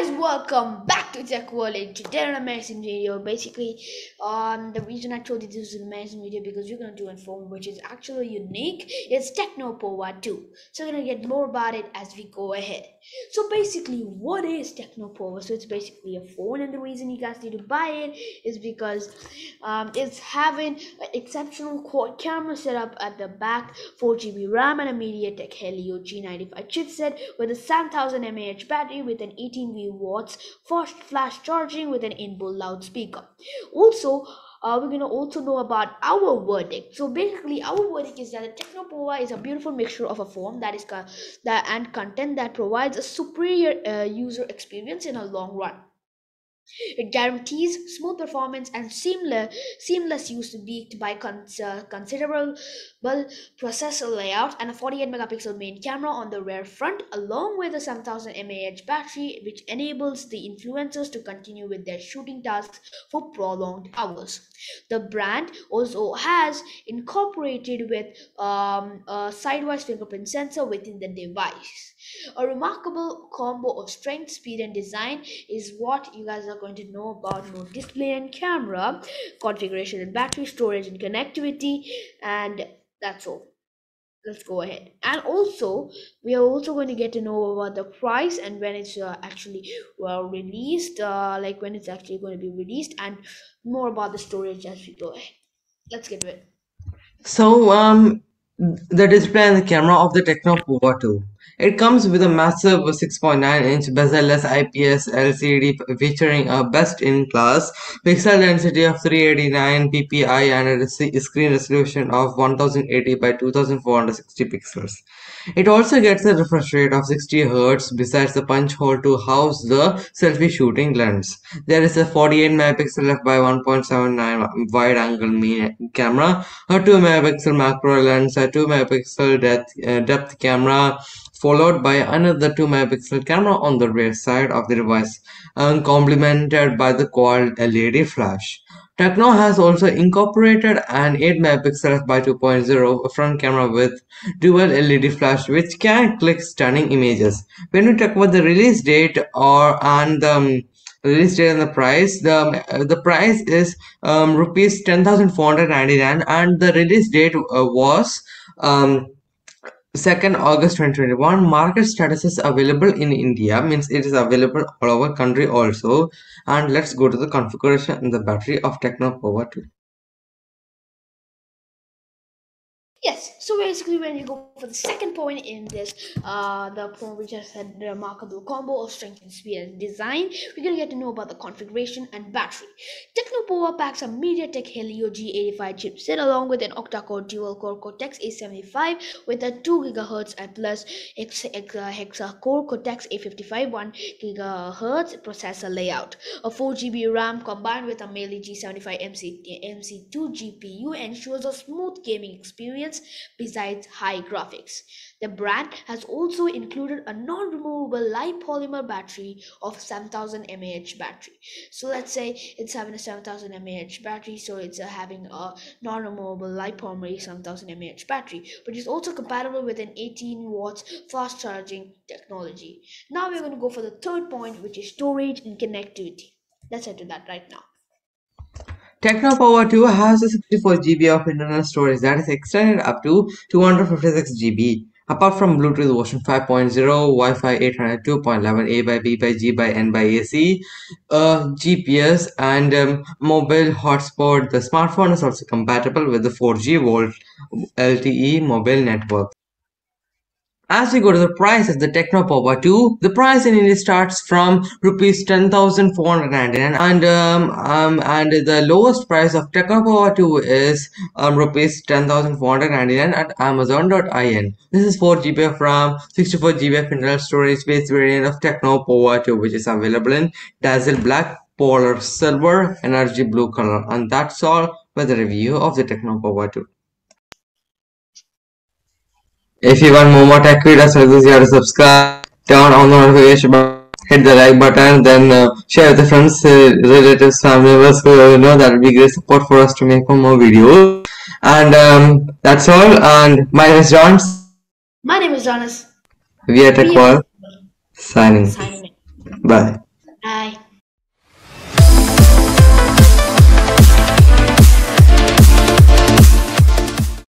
guys, welcome back to Tech World. And today an amazing video. Basically, the reason I told you this is an amazing video because we're gonna do a phone which is actually unique. It's Tecno Pova 2. So we're gonna get more about it as we go ahead. So basically, what is Tecno Pova? So it's basically a phone, and the reason you guys need to buy it is because it's having an exceptional quad camera setup at the back, 4 GB RAM, and a MediaTek Helio G95 chipset with a 7000 mAh battery with an 18 watts fast flash charging with an inbuilt loudspeaker. Also, we're going to also know about our verdict. So basically, our verdict is that the Tecno Pova is a beautiful mixture of a phone and content that provides a superior user experience in a long run. It guarantees smooth performance and seamless use backed by considerable processor layout and a 48 megapixel main camera on the rear front, along with a 7000 mAh battery, which enables the influencers to continue with their shooting tasks for prolonged hours. The brand also has incorporated with a sidewise fingerprint sensor within the device. A remarkable combo of strength, speed, and design is what you guys are going to know about more display and camera, configuration and battery storage and connectivity, and that's all. Let's go ahead. And also, we are also going to get to know about the price and when it's actually released, like when it's actually going to be released, and more about the storage as we go ahead. Let's get to it. So, the display and the camera of the Tecno Pova 2. It comes with a massive 6.9-inch bezel-less IPS LCD featuring a best-in-class pixel density of 389 ppi and a screen resolution of 1080 by 2460 pixels. It also gets a refresh rate of 60 Hz besides the punch hole to house the selfie shooting lens. There is a 48 megapixel f by 1.79 wide angle main camera, a 2 megapixel macro lens, a 2 megapixel depth camera, followed by another 2 megapixel camera on the rear side of the device, complemented by the quad LED flash. Tecno has also incorporated an 8 megapixel f by 2.0 front camera with dual LED flash which can click stunning images. When we talk about the release date release date and the price, the price is rupees 10,499 and the release date was 2nd August 2021. Market status is available in India, means it is available all over country also. And let's go to the configuration and the battery of Tecno Pova 2. Yes, so basically when you go for the second point in this, the point we just had the remarkable combo of strength and speed and design, we're gonna get to know about the configuration and battery. Tecno Pova packs a MediaTek Helio G85 chipset along with an octa-core dual-core Cortex A75 with a 2 GHz and plus hexa-core Cortex A55 1 GHz processor layout, a 4 GB RAM combined with a Melee G75 MC2 GPU ensures a smooth gaming experience besides high graphics. The brand has also included a non-removable light-polymer battery of 7000 mAh battery. So let's say it's having a 7000 mAh battery, so it's having a non-removable light-polymer 7000 mAh battery, but it's also compatible with an 18 watts fast charging technology. Now we're going to go for the third point, which is storage and connectivity. Let's head to that right now. Tecno Power 2 has a 64 GB of internal storage that is extended up to 256 GB. Apart from Bluetooth version 5.0, Wi-Fi 802.11, A by B by G by N by AC, GPS and mobile hotspot, the smartphone is also compatible with the 4G Volt LTE mobile network. As we go to the price of the Tecno Pova 2, the price in India starts from rupees 10,499 and the lowest price of Tecno Pova 2 is rupees 10,499 at Amazon.in. This is 4 GB of RAM, 64 GB of internal storage space variant of Tecno Pova 2, which is available in Dazzle Black, Polar Silver, Energy Blue color. And that's all for the review of the Tecno Pova 2. If you want more tech videos like this, you have to subscribe, turn on the notification button, hit the like button, then share with the friends, relatives, family members who know that would be great support for us to make more videos. And that's all. And my name is John. My name is Jonas. We are Tech World. Signing. Signing. Bye. Bye.